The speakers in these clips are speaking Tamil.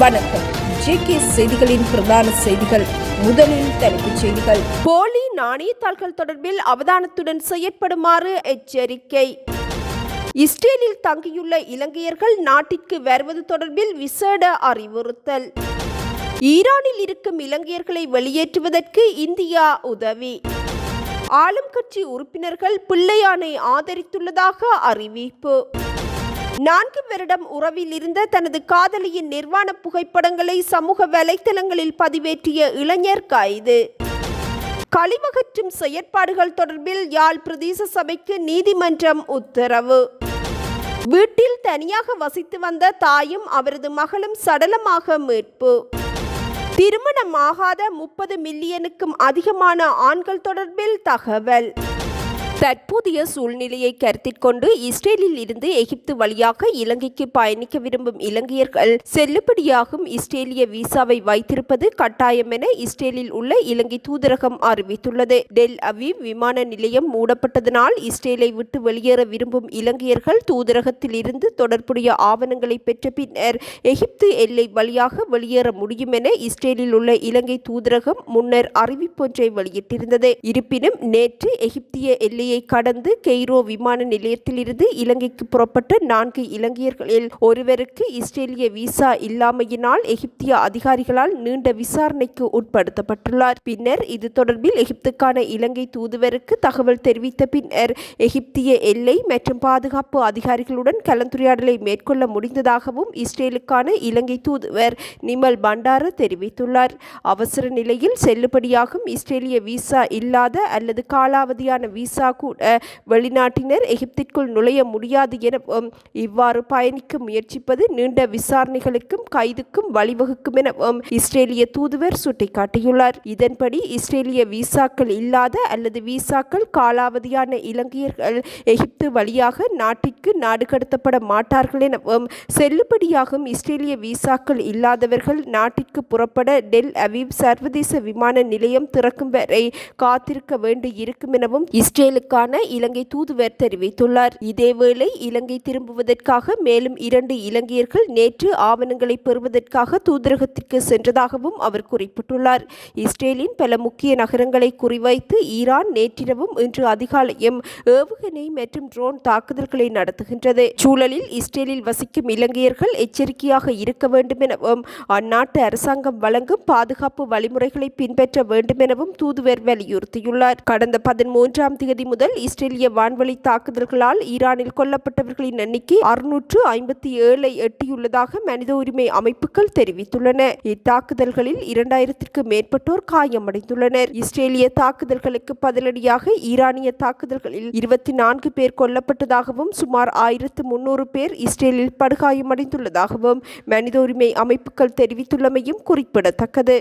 வணக்கம். ஜேகே செய்திகளின் பிரதான செய்திகள். முதலில் தலைப்புச் செய்திகள். போலி நாணயத்தாள்கள் தொடர்பில் அவதானத்துடன் செயற்படுமாறு எச்சரிக்கை. இஸ்ரேலில் தங்கியுள்ள இலங்கையர்கள் நாட்டிற்கு வருவது தொடர்பில் விசேட அறிவுறுத்தல். ஈரானில் இருக்கும் இலங்கையர்களை வெளியேற்றுவதற்கு இந்தியா உதவி. ஆளும் கட்சி உறுப்பினர்கள் பிள்ளையானை ஆதரித்துள்ளதாக அறிவிப்பு. 4 வருடம் உறவில் இருந்த தனது காதலியின் நிர்வாண புகைப்படங்களை சமூக வலைத்தளங்களில் பதிவேற்றிய இளைஞர் கைது. கழிவகற்றும் செயற்பாடுகள் தொடர்பில் யாழ் பிரதேச சபைக்கு நீதிமன்றம் உத்தரவு. வீட்டில் தனியாக வசித்து வந்த தாயும் அவரது மகளும் சடலமாக மீட்பு. திருமணமாகாத 30 மில்லியனுக்கும் அதிகமான ஆண்கள் தொடர்பில் தகவல். தற்போதைய சூழ்நிலையை கருத்தில் கொண்டு இஸ்ரேலில் இருந்து எகிப்து வழியாக இலங்கைக்கு பயணிக்க விரும்பும் இலங்கையர்கள் செல்லுபடியாகும் இஸ்ரேலிய விசாவை வைத்திருப்பது கட்டாயம் என இஸ்ரேலில் உள்ள இலங்கை தூதரகம் அறிவித்துள்ளது. டெல் அவீவ் விமான நிலையம் மூடப்பட்டதனால் இஸ்ரேலை விட்டு வெளியேற விரும்பும் இலங்கையர்கள் தூதரகத்தில் இருந்து தொடர்புடைய ஆவணங்களை பெற்ற பின்னர் எகிப்து எல்லை வழியாக வெளியேற முடியும் என இஸ்ரேலில் உள்ள இலங்கை தூதரகம் முன்னர் அறிவிப்பொன்றை வெளியிட்டிருந்தது. இருப்பினும் நேற்று எகிப்திய எல்லை கடந்து கெய்ரோ விமான நிலையத்திலிருந்து இலங்கைக்கு புறப்பட்ட 4 இலங்கையர்களில் ஒருவருக்கு இஸ்ரேலிய விசா இல்லாமையினால் எகிப்திய அதிகாரிகளால் நீண்ட விசாரணைக்கு உட்படுத்தப்பட்டுள்ளார். பின்னர் இது தொடர்பில் எகிப்துக்கான இலங்கை தூதுவருக்கு தகவல் தெரிவித்த பின்னர் எகிப்திய எல்லை மற்றும் பாதுகாப்பு அதிகாரிகளுடன் கலந்துரையாடலை மேற்கொள்ள முடிந்ததாகவும் இஸ்ரேலுக்கான இலங்கை தூதுவர் நிமல் பண்டார தெரிவித்துள்ளார். அவசர நிலையில் செல்லுபடியாகும் இஸ்ரேலிய விசா இல்லாத அல்லது காலாவதியான விசா கூட வெளிநாட்டினர் எகிப்திற்குள் நுழைய முடியாது எனவும் இவ்வாறு பயணிக்க முயற்சிப்பது நீண்ட விசாரணைகளுக்கும் கைதுக்கும் வழிவகுக்கும் எனவும் இஸ்ரேலிய தூதுவர் சுட்டிக்காட்டியுள்ளார். இதன்படி இஸ்ரேலிய விசாக்கள் இல்லாத அல்லது விசாக்கள் காலாவதியான இலங்கையர்கள் எகிப்து வழியாக நாட்டிற்கு நாடு கடத்தப்பட மாட்டார்கள் எனவும் செல்லுபடியாகும் இஸ்ரேலிய விசாக்கள் இல்லாதவர்கள் நாட்டிற்கு புறப்பட டெல் அவீவ் சர்வதேச விமான நிலையம் திறக்கும் வரை காத்திருக்க வேண்டி இருக்கும் எனவும் இஸ்ரேலுக்கான இலங்கை தூதுவர் தெரிவித்துள்ளார். இதேவேளை இலங்கை திரும்புவதற்காக மேலும் 2 இலங்கையர்கள் நேற்று ஆவணங்களை பெறுவதற்காக தூதரகத்திற்கு சென்றதாகவும் அவர் குறிப்பிட்டுள்ளார். இஸ்ரேலின் பல முக்கிய நகரங்களை குறிவைத்து ஈரான் நேற்றிரவும் இன்று அதிகாலையும் ஏவுகணை மற்றும் ட்ரோன் தாக்குதல்களை நடத்துகின்றது. சூழலில் இஸ்ரேலில் வசிக்கும் இலங்கையர்கள் எச்சரிக்கையாக இருக்க வேண்டும் எனவும் அந்நாட்டு அரசாங்கம் வழங்கும் பாதுகாப்பு வழிமுறைகளை பின்பற்ற வேண்டும் எனவும் தூதுவர் வலியுறுத்தியுள்ளார். கடந்த 13ஆம் தேதி முதல் இஸ்ரேலிய வான்வழி தாக்குதல்களால் ஈரானில் கொல்லப்பட்டவர்களின் எண்ணிக்கை 657 எட்டியுள்ளதாக மனித உரிமை அமைப்புகள் தெரிவித்துள்ளன. இத்தாக்குதல்களில் 2000க்கும் மேற்பட்டோர் காயமடைந்துள்ளனர். இஸ்ரேலிய தாக்குதல்களுக்கு பதிலடியாக ஈரானிய தாக்குதல்களில் 24 பேர் கொல்லப்பட்டதாகவும் சுமார் 1300 பேர் இஸ்ரேலில் படுகாயமடைந்துள்ளதாகவும் மனித உரிமை அமைப்புகள் தெரிவித்துள்ளமையும் குறிப்பிடத்தக்கது.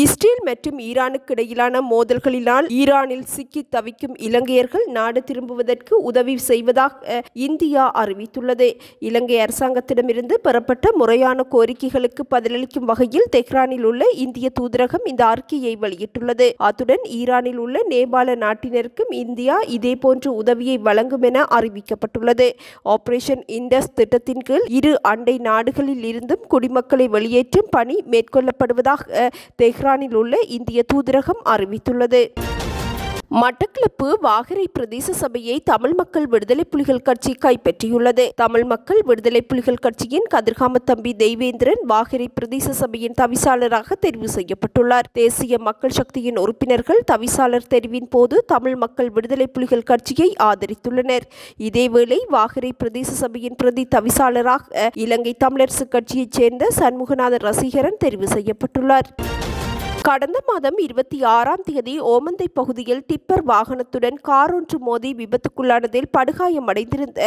இஸ்ரேல் மற்றும் ஈரானுக்கு இடையிலான மோதல்களினால் ஈரானில் சிக்கி தவிக்கும் இலங்கையர்கள் நாடு திரும்புவதற்கு உதவி செய்வதாக இந்தியா அறிவித்துள்ளது. இலங்கை அரசாங்கத்திடமிருந்து பெறப்பட்ட முறையான கோரிக்கைகளுக்கு பதிலளிக்கும் வகையில் தெஹ்ரானில் உள்ள இந்திய தூதரகம் இந்த அறிக்கையை வெளியிட்டுள்ளது. அத்துடன் ஈரானில் உள்ள நேபாள நாட்டினருக்கும் இந்தியா இதேபோன்ற உதவியை வழங்கும் என அறிவிக்கப்பட்டுள்ளது. ஆபரேஷன் இண்டஸ் திட்டத்தின் கீழ் 2 அண்டை நாடுகளில் இருந்தும் குடிமக்களை வெளியேற்றும் பணி மேற்கொள்ளப்படுவதாக தெஹ்ரானில் உள்ள இந்திய தூதரகம் அறிவித்துள்ளது. மட்டக்களப்பு வாகரை பிரதேச சபையை தமிழ் மக்கள் விடுதலை புலிகள் கட்சி கைப்பற்றியுள்ளது. தமிழ் மக்கள் விடுதலை புலிகள் கட்சியின் கதிர்காம தம்பி தெய்வேந்திரன் வாகரை பிரதேச சபையின் தவிசாளராக தெரிவு செய்யப்பட்டுள்ளார். தேசிய மக்கள் சக்தியின் உறுப்பினர்கள் தவிசாளர் தெரிவின் போது தமிழ் மக்கள் விடுதலை புலிகள் கட்சியை ஆதரித்துள்ளனர். இதேவேளை வாகரை பிரதேச சபையின் பிரதி தவிசாளராக இலங்கை தமிழரசு கட்சியைச் சேர்ந்த சண்முகநாத ரசிகரன் தெரிவு செய்யப்பட்டுள்ளார். கடந்த மாதம் 26ஆம் தேதி ஓமந்தை பகுதியில் டிப்பர் வாகனத்துடன் கார் ஒன்று மோதி விபத்துக்குள்ளானதில் படுகாயமடைந்திருந்த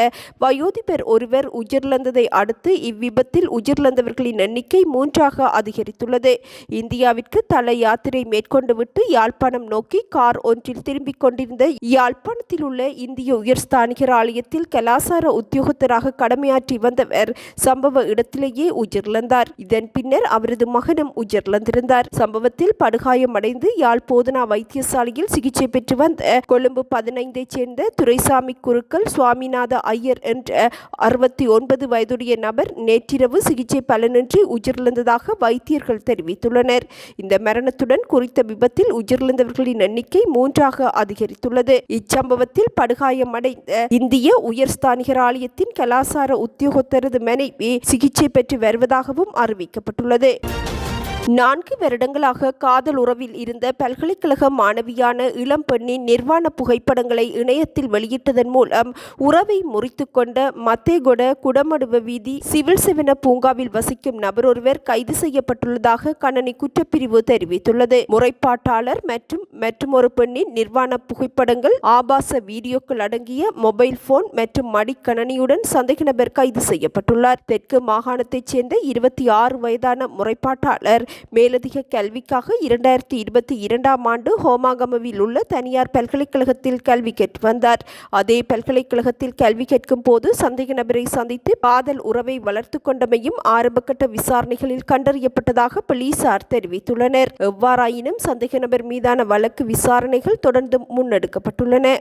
வயோதிபர் ஒருவர் உயிரிழந்ததை அடுத்து இவ்விபத்தில் உயிரிழந்தவர்களின் எண்ணிக்கை 3ஆக அதிகரித்துள்ளது. இந்தியாவிற்கு தல யாத்திரை மேற்கொண்டுவிட்டு யாழ்ப்பாணம் நோக்கி கார் ஒன்றில் திரும்பிக் கொண்டிருந்த யாழ்ப்பாணத்தில் உள்ள இந்திய உயர்ஸ்தானிகர் ஆலயத்தில் கலாசார உத்தியோகத்தராக கடமையாற்றி வந்தவர் சம்பவ இடத்திலேயே உயிரிழந்தார். இதன் பின்னர் அவரது மகனும் உயிரிழந்திருந்தார். சம்பவத்தில் விபத்தில் படுகாயமடைந்து யாழ் போதனா வைத்தியசாலையில் சிகிச்சை பெற்று வந்த கொழும்பு 15 சேர்ந்த துரைசாமி குருக்கள் சுவாமிநாத ஐயர் என்ற 69 வயதுடைய நபர் நேற்றிரவு சிகிச்சை பலனின்றி உயிரிழந்ததாக வைத்தியர்கள் தெரிவித்துள்ளனர். இந்த மரணத்துடன் குறித்த விபத்தில் உயிரிழந்தவர்களின் எண்ணிக்கை 3ஆக அதிகரித்துள்ளது. இச்சம்பவத்தில் படுகாயமடைந்த இந்திய உயர்ஸ்தானிகர் ஆலயத்தின் கலாசார உத்தியோகத்தரது மனைவி சிகிச்சை பெற்று வருவதாகவும் அறிவிக்கப்பட்டுள்ளது. 4 வருடங்களாக காதல் உறவில் இருந்த பல்கலைக்கழக மாணவியான இளம் பெண்ணின் நிர்வாண புகைப்படங்களை இணையத்தில் வெளியிட்டதன் மூலம் உறவை முறித்து கொண்ட மத்தேகொட குடமடுவ வீதி சிவில் செவன பூங்காவில் வசிக்கும் நபர் ஒருவர் கைது செய்யப்பட்டுள்ளதாக கணனி குற்றப்பிரிவு தெரிவித்துள்ளது. முறைப்பாட்டாளர் மற்றும் ஒரு பெண்ணின் நிர்வாண புகைப்படங்கள், ஆபாச வீடியோக்கள் அடங்கிய மொபைல் போன் மற்றும் மடிக்கணனியுடன் சந்தேக நபர் கைது செய்யப்பட்டுள்ளார். தெற்கு மாகாணத்தைச் சேர்ந்த 26 வயதான முறைப்பாட்டாளர் மேலதிக கல்விக்காக 2022ஆம் ஆண்டு ஹோமாகமவில் உள்ள தனியார் பல்கலைக்கழகத்தில் கல்வி கற்று வந்தார். அதே பல்கலைக்கழகத்தில் கல்வி கேட்கும் போது சந்தேக நபரை சந்தித்து காதல் உறவை வளர்த்து கொண்டமையும் ஆரம்பகட்ட விசாரணைகளில் கண்டறியப்பட்டதாக போலீசார் தெரிவித்துள்ளனர். எவ்வாறாயினும் சந்தேக நபர் மீதான வழக்கு விசாரணைகள் தொடர்ந்து முன்னெடுக்கப்பட்டுள்ளன.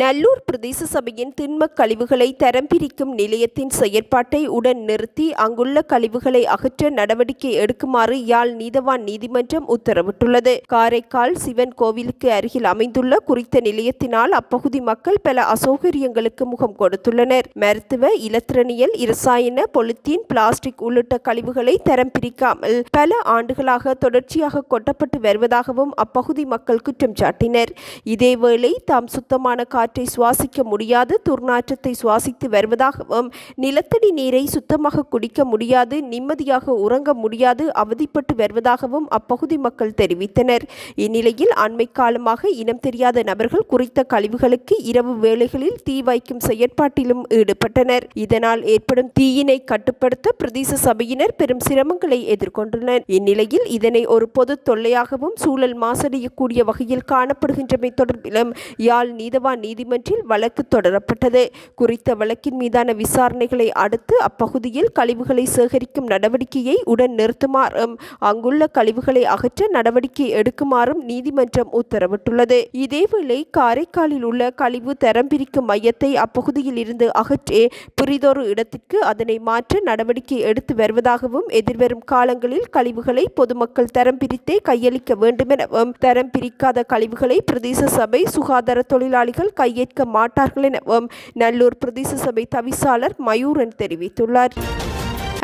நல்லூர் பிரதேச சபையின் திண்ம கழிவுகளை தரம் பிரிக்கும் நிலையத்தின் செயற்பாட்டை உடன் நிறுத்தி அங்குள்ள கழிவுகளை அகற்ற நடவடிக்கை எடுக்குமாறு யாழ் நீதவான் நீதிமன்றம் உத்தரவிட்டுள்ளது. காரைக்கால் சிவன் கோவிலுக்கு அருகில் அமைந்துள்ள குறித்த நிலையத்தினால் அப்பகுதி மக்கள் பல அசௌகரியங்களுக்கு முகம் கொடுத்துள்ளனர். மருத்துவ, இலத்திரனியல், இரசாயன, பொலித்தீன், பிளாஸ்டிக் உள்ளிட்ட கழிவுகளை தரம் பிரிக்காமல் பல ஆண்டுகளாக தொடர்ச்சியாக கொட்டப்பட்டு வருவதாகவும் அப்பகுதி மக்கள் குற்றம் சாட்டினர். இதேவேளை தாம் சுத்தமான காற்றை சுவாசிக்க முடியாது, துர்நாற்றத்தை சுவாசித்து வருவதாகவும், நிலத்தடி நீரை சுத்தமாக குடிக்க முடியாது, நிம்மதியாக உறங்க முடியாது, அவதிப்பட்டு வருவதாகவும் அப்பகுதி மக்கள் தெரிவித்தனர். இந்நிலையில் அண்மை காலமாக இனம் தெரியாத நபர்கள் குறித்த கழிவுகளுக்கு இரவு வேளைகளில் தீ வைக்கும் செயற்பாட்டிலும் ஈடுபட்டனர். இதனால் ஏற்படும் தீயினை கட்டுப்படுத்த பிரதேச சபையினர் பெரும் சிரமங்களை எதிர்கொண்டனர். இந்நிலையில் இதனை ஒரு பொது தொல்லையாகவும் சூழல் மாசடையக்கூடிய வகையில் காணப்படுகின்றமை தொடர்பிலும் யாழ் நீதவான் நீதிமன்றில் வழக்கு தொடரப்பட்டது. குறித்த வழக்கின் மீதான விசாரணைகளை அடுத்து அப்பகுதியில் கழிவுகளை சேகரிக்கும் நடவடிக்கையை உடன் நிறுத்துமாறும் அங்குள்ள கழிவுகளை அகற்ற நடவடிக்கை எடுக்குமாறும் நீதிமன்றம் உத்தரவிட்டுள்ளது. இதேவேளை காரைக்காலில் உள்ள கழிவு தரம் பிரிக்கும் மையத்தை அப்பகுதியில் இருந்து அகற்றி புரிதொரு இடத்திற்கு அதனை மாற்ற நடவடிக்கை எடுத்து வருவதாகவும், எதிர்வரும் காலங்களில் கழிவுகளை பொதுமக்கள் தரம் பிரித்தே கையளிக்க வேண்டுமெனவும், தரம் பிரிக்காத கழிவுகளை பிரதேச சபை சுகாதார தொழிலாளிகள் கையேற்க மாட்டார்கள் எனவும் நல்லூர் பிரதேச சபை தவிசாளர் மயூரன் தெரிவித்துள்ளார்.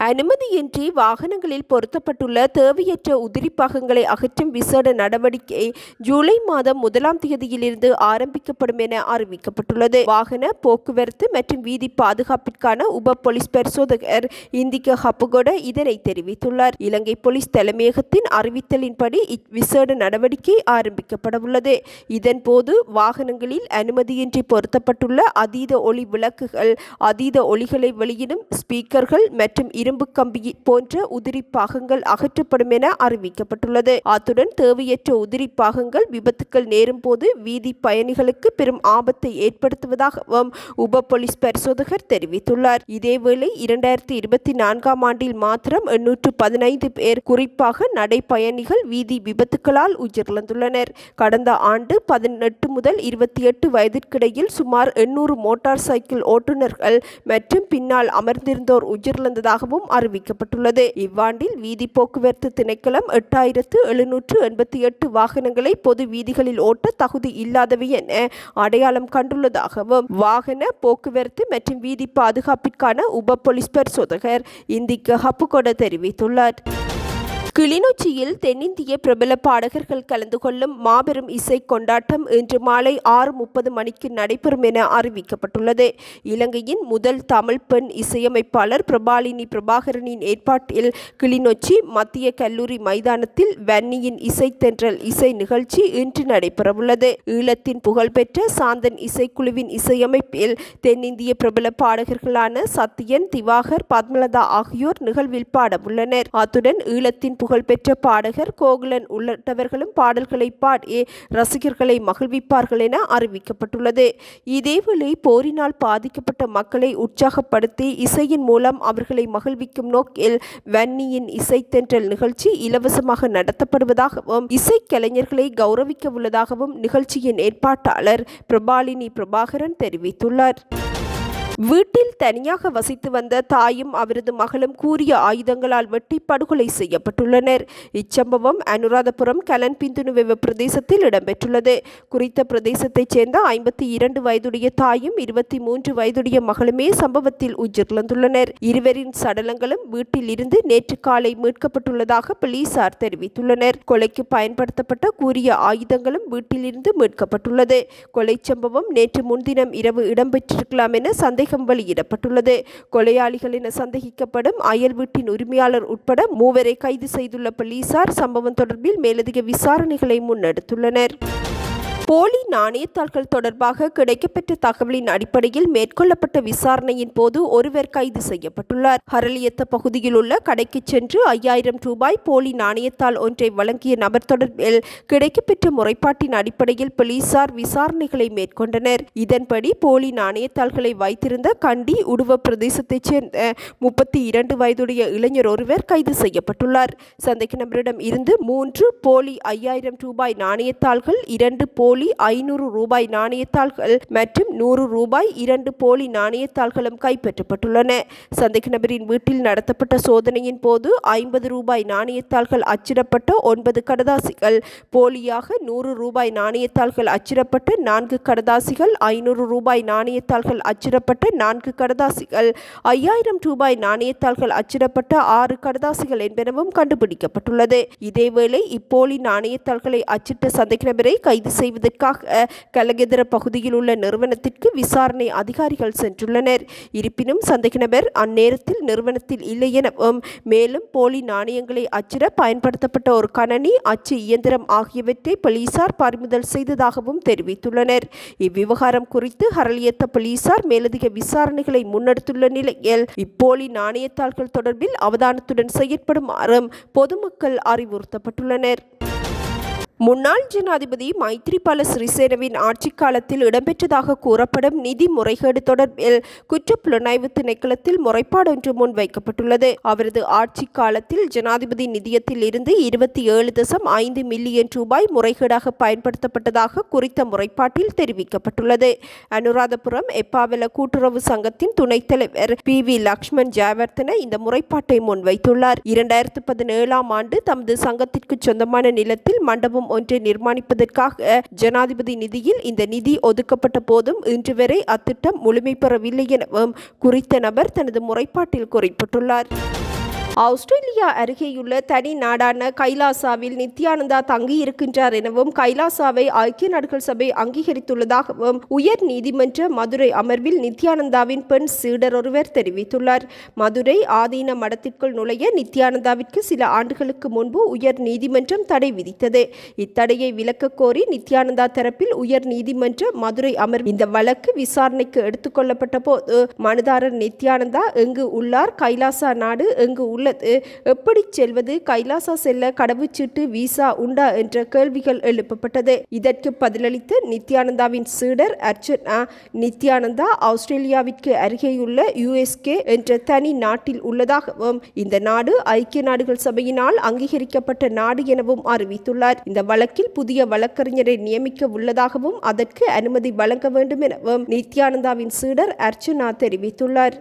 அனுமதியின்றி வாகனங்களில் பொருத்தப்பட்டுள்ள தேவையற்ற உதிரி பாகங்களை அகற்றும் விசேட நடவடிக்கை ஜூலை மாதம் 1ஆம் தேதியிலிருந்து ஆரம்பிக்கப்படும் என அறிவிக்கப்பட்டுள்ளது. வாகன போக்குவரத்து மற்றும் வீதி பாதுகாப்பிற்கான உப போலீஸ் பரிசோதகர் இந்திக ஹப்புகொட இதனை தெரிவித்துள்ளார். இலங்கை போலீஸ் தலைமையகத்தின் அறிவித்தலின்படி இவ்விசேட நடவடிக்கை ஆரம்பிக்கப்படவுள்ளது. இதன்போது வாகனங்களில் அனுமதியின்றி பொருத்தப்பட்டுள்ள அதீத ஒளி விளக்குகள், அதீத ஒளிகளை வெளியிடும் ஸ்பீக்கர்கள் மற்றும் இரும்பு கம்பி போன்ற உதிரி பாகங்கள் அகற்றப்படும் என அறிவிக்கப்பட்டுள்ளது. அத்துடன் தேவையற்ற உதிரி பாகங்கள் விபத்துக்கள் நேரும் போது வீதி பயணிகளுக்கு பெரும் ஆபத்தை ஏற்படுத்துவதாகவும் உப போலீஸ் பரிசோதகர் தெரிவித்துள்ளார். இதேவேளை 2024ஆம் ஆண்டில் மாத்திரம் 815 பேர், குறிப்பாக நடைப்பயணிகள் வீதி விபத்துக்களால் உயிரிழந்துள்ளனர். கடந்த ஆண்டு 18 முதல் 28 வயதிற்கிடையில் சுமார் 800 மோட்டார் சைக்கிள் ஓட்டுநர்கள் மற்றும் பின்னால் அமர்ந்திருந்தோர் உயிரிழந்ததாகவும் அறிவிக்கப்பட்டுள்ளது. இவ்வாண்டில் வீதி போக்குவரத்து திணைக்களம் 8788 வாகனங்களை பொது வீதிகளில் ஓட்ட தகுதி இல்லாதவை என அடையாளம் கண்டுள்ளதாகவும் வாகன போக்குவரத்து மற்றும் வீதி பாதுகாப்பிற்கான உப போலீஸ் பரிசோதகர் இந்திக ஹப்புகொட தெரிவித்துள்ளார். கிளிநொச்சியில் தென்னிந்திய பிரபல பாடகர்கள் கலந்து கொள்ளும் மாபெரும் இசை கொண்டாட்டம் இன்று மாலை 6:30 மணிக்கு நடைபெறும் என அறிவிக்கப்பட்டுள்ளது. இலங்கையின் முதல் தமிழ் பெண் இசையமைப்பாளர் பிரபாலினி பிரபாகரனின் ஏற்பாட்டில் கிளிநொச்சி மத்திய கல்லூரி மைதானத்தில் வன்னியின் இசைத்தென்றல் இசை நிகழ்ச்சி இன்று நடைபெறவுள்ளது. ஈழத்தின் புகழ்பெற்ற சாந்தன் இசைக்குழுவின் இசையமைப்பில் தென்னிந்திய பிரபல பாடகர்களான சத்தியன், திவாகர், பத்மலதா ஆகியோர் நிகழ்வில் பாடவுள்ளனர். அத்துடன் ஈழத்தின் புகழ்பெற்ற பாடகர் கோகுலன் உள்ளிட்டவர்களும் பாடல்களை பாடி ரசிகர்களை மகிழ்விப்பார்கள் என அறிவிக்கப்பட்டுள்ளது. இதேவேளை போரினால் பாதிக்கப்பட்ட மக்களை உற்சாகப்படுத்தி இசையின் மூலம் அவர்களை மகிழ்விக்கும் நோக்கில் வன்னியின் இசைத்தென்றல் நிகழ்ச்சி இலவசமாக நடத்தப்படுவதாகவும் இசைக்கலைஞர்களை கௌரவிக்க உள்ளதாகவும் நிகழ்ச்சியின் ஏற்பாட்டாளர் பிரபாலினி பிரபாகரன் தெரிவித்துள்ளார். வீட்டில் தனியாக வசித்து வந்த தாயும் அவரது மகளும் கூரிய ஆயுதங்களால் வெட்டி படுகொலை செய்யப்பட்டுள்ளனர். இச்சம்பவம் அனுராதபுரம் கலன்பிந்துனுவெவ பிரதேசத்தில் இடம்பெற்றுள்ளது. குறித்த பிரதேசத்தைச் சேர்ந்த 52 வயதுடைய தாயும் 23 வயதுடைய மகளுமே சம்பவத்தில் உயிரிழந்துள்ளனர். இருவரின் சடலங்களும் வீட்டில் இருந்து நேற்று காலை மீட்கப்பட்டுள்ளதாக போலீசார் தெரிவித்துள்ளனர். கொலைக்கு பயன்படுத்தப்பட்ட கூரிய ஆயுதங்களும் வீட்டிலிருந்து மீட்கப்பட்டுள்ளது. கொலை சம்பவம் நேற்று முன்தினம் இரவு இடம்பெற்றிருக்கலாம் என சந்தேகம் வெளியிடப்பட்டுள்ளது. கொலையாளிகள் என சந்தேகிக்கப்படும் அயல் வீட்டின் உரிமையாளர் உட்பட 3 கைது செய்துள்ள போலீசார் சம்பவம் தொடர்பில் மேலதிக விசாரணைகளை முன்னெடுத்துள்ளனர். போலி நாணயத்தாள்கள் தொடர்பாக கிடைக்கப்பெற்ற தகவலின் அடிப்படையில் மேற்கொள்ளப்பட்ட விசாரணையின் போது ஒருவர் கைது செய்யப்பட்டுள்ளார். ஹரளியத்த பகுதியில் உள்ள கடைக்கு சென்று 5000 ரூபாய் போலி நாணயத்தாள் ஒன்றை வழங்கிய நபர் தொடர்பில் கிடைக்கப்பெற்ற முறைப்பாட்டின் அடிப்படையில் போலீசார் விசாரணைகளை மேற்கொண்டனர். இதன்படி போலி நாணயத்தாள்களை வைத்திருந்த கண்டி உடுவ பிரதேசத்தைச் சேர்ந்த 32 வயதுடைய இளைஞர் ஒருவர் கைது செய்யப்பட்டுள்ளார். சந்தேக நபரிடம் இருந்து 3 போலி 5000 ரூபாய் நாணயத்தாள்கள், 2 போலி 500 ரூபாய் நாணயத்தாள்கள் மற்றும் 100 ரூபாய் 2 போலி நாணயத்தாள்களும் கைப்பற்றப்பட்டுள்ளன. சந்தேக நபரின் வீட்டில் நடத்தப்பட்ட சோதனையின் போது 50 ரூபாய் நாணயத்தாள்கள் அச்சிடப்பட்ட 9 கடதாசிகள், போலியாக 100 ரூபாய் நாணயத்தாள்கள் அச்சிடப்பட்ட 4 கடதாசிகள், 500 ரூபாய் நாணயத்தாள்கள் அச்சிடப்பட்ட 4 கடதாசிகள், 5000 ரூபாய் நாணயத்தாள்கள் அச்சிடப்பட்ட 6 கடதாசிகள் என்பனவும் கண்டுபிடிக்கப்பட்டுள்ளது. இதேவேளை இப்போலி நாணயத்தாள்களை அச்சிட்ட சந்தேக நபரை கைது செய்வதற்காக கலகெதர பகுதியில் உள்ள நிறுவனத்திற்கு விசாரணை அதிகாரிகள் சென்றுள்ளனர். இருப்பினும் சந்தேக நபர் அந்நேரத்தில் நிறுவனத்தில் இல்லை எனவும் மேலும் போலி நாணயங்களை அச்சிட பயன்படுத்தப்பட்ட ஒரு கணனி, அச்சு இயந்திரம் ஆகியவற்றை போலீசார் பறிமுதல் செய்ததாகவும் தெரிவித்துள்ளனர். இவ்விவகாரம் குறித்து ஹரளியத்த போலீசார் மேலதிக விசாரணைகளை முன்னெடுத்துள்ள நிலையில் இப்போலி நாணயத்தாள்கள் தொடர்பில் அவதானத்துடன் செயற்படுமாறும் பொதுமக்கள் அறிவுறுத்தப்பட்டுள்ளனர். முன்னாள் ஜனாதிபதி மைத்ரிபால சிறிசேனவின் ஆட்சிக் காலத்தில் இடம்பெற்றதாக கூறப்படும் நிதி முறைகேடு தொடர்பில் குற்றப்புலனாய்வு திணைக்களத்தில் முறைப்பாடொன்று முன்வைக்கப்பட்டுள்ளது. அவரது ஆட்சிக் காலத்தில் ஜனாதிபதி நிதியத்தில் இருந்து 27.5 மில்லியன் ரூபாய் முறைகேடாக பயன்படுத்தப்பட்டதாக குறித்த முறைப்பாட்டில் தெரிவிக்கப்பட்டுள்ளது. அனுராதபுரம் எப்பாவெல கூட்டுறவு சங்கத்தின் துணைத் தலைவர் PV லக்ஷ்மன் ஜெயவர்தன இந்த முறைப்பாட்டை முன்வைத்துள்ளார். 2017ஆம் ஆண்டு தமது சங்கத்திற்கு சொந்தமான நிலத்தில் மண்டபம் ஒன்றை நிர்மாணிப்பதற்காக ஜனாதிபதி நிதியில் இந்த நிதி ஒதுக்கப்பட்ட போதும் இன்று வரை அத்திட்டம் முழுமை பெறவில்லை எனவும் குறித்த நபர் தனது முறைப்பாட்டில் குறிப்பிட்டுள்ளார். ஆஸ்திரேலியா அருகேயுள்ள தனி நாடான கைலாசாவில் நித்யானந்தா தங்கியிருக்கின்றார் எனவும் கைலாசாவை ஐக்கிய நாடுகள் சபை அங்கீகரித்துள்ளதாகவும் உயர் நீதிமன்ற மதுரை அமர்வில் நித்யானந்தாவின் பெண் சீடர் ஒருவர் தெரிவித்துள்ளார். மதுரை ஆதீன மடத்திற்குள் நுழைய நித்யானந்தாவிற்கு சில ஆண்டுகளுக்கு முன்பு உயர் நீதிமன்றம் தடை விதித்தது. இத்தடையை விலக்க கோரி நித்யானந்தா தரப்பில் உயர் நீதிமன்ற மதுரை அமர்வு இந்த வழக்கு விசாரணைக்கு எடுத்துக்கொள்ளப்பட்ட போது மனுதாரர் நித்யானந்தா எங்கு உள்ளார், கைலாசா நாடு எங்கு உள்ளது, எப்படி செல்வது, கைலாசா செல்ல கடவுச்சீட்டு விசா உண்டா என்ற கேள்விகள் எழுப்பப்பட்டது. இதற்கு பதிலளித்த நித்யானந்தாவின் சீடர் அர்ச்சனா, நித்யானந்தா ஆஸ்திரேலியாவிற்கு அருகேயுள்ள USK என்ற தனி நாட்டில் உள்ளதாகவும் இந்த நாடு ஐக்கிய நாடுகள் சபையினால் அங்கீகரிக்கப்பட்ட நாடு எனவும் அறிவித்துள்ளார். இந்த வழக்கில் புதிய வழக்கறிஞரை நியமிக்க உள்ளதாகவும் அதற்கு அனுமதி வழங்க வேண்டும் எனவும் நித்யானந்தாவின் சீடர் அர்ச்சனா தெரிவித்துள்ளார்.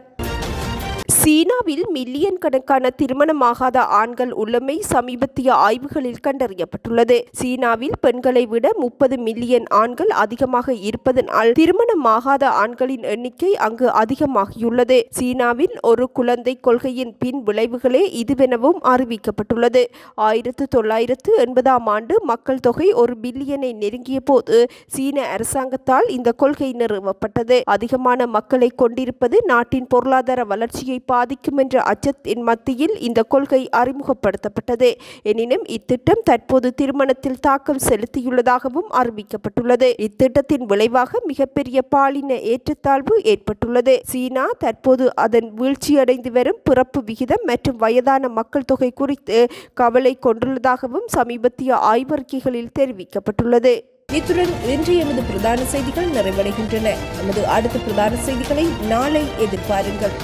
சீனாவில் மில்லியன் கணக்கான திருமணமாகாத ஆண்கள் உள்ளமை சமீபத்திய ஆய்வுகளில் கண்டறியப்பட்டுள்ளது. சீனாவில் பெண்களை விட 30 மில்லியன் ஆண்கள் அதிகமாக இருப்பதனால் திருமணமாகாத ஆண்களின் எண்ணிக்கை அங்கு அதிகமாகியுள்ளது. சீனாவின் ஒரு குழந்தை கொள்கையின் பின் விளைவுகளே இதுவெனவும் அறிவிக்கப்பட்டுள்ளது. 1980ஆம் ஆண்டு மக்கள் தொகை 1 பில்லியனை நெருங்கிய போது சீன அரசாங்கத்தால் இந்த கொள்கை நிறுவப்பட்டது. அதிகமான மக்களை கொண்டிருப்பது நாட்டின் பொருளாதார வளர்ச்சியை பாதிக்கும் என்ற அச்சத்தின் மத்தியில் இந்த கொள்கை அறிமுகப்படுத்தப்பட்டது. எனினும் இத்திட்டம் தற்போது திருமணத்தில் தாக்கம் செலுத்தியுள்ளதாகவும் அறிவிக்கப்பட்டுள்ளது. இத்திட்டத்தின் விளைவாக மிகப்பெரிய பாலின ஏற்றத்தாழ்வு ஏற்பட்டுள்ளது. சீனா தற்போது அதன் வீழ்ச்சியடைந்து வரும் பிறப்பு விகிதம் மற்றும் வயதான மக்கள் தொகை குறித்து கவலை கொண்டுள்ளதாகவும் சமீபத்திய ஆய்வறிக்கைகளில் தெரிவிக்கப்பட்டுள்ளது. இத்துடன் இன்று எமது பிரதான செய்திகள் நிறைவடைகின்றன. நமது அடுத்த பிரதான செய்திகளை நாளை எதிர்பாருங்கள்.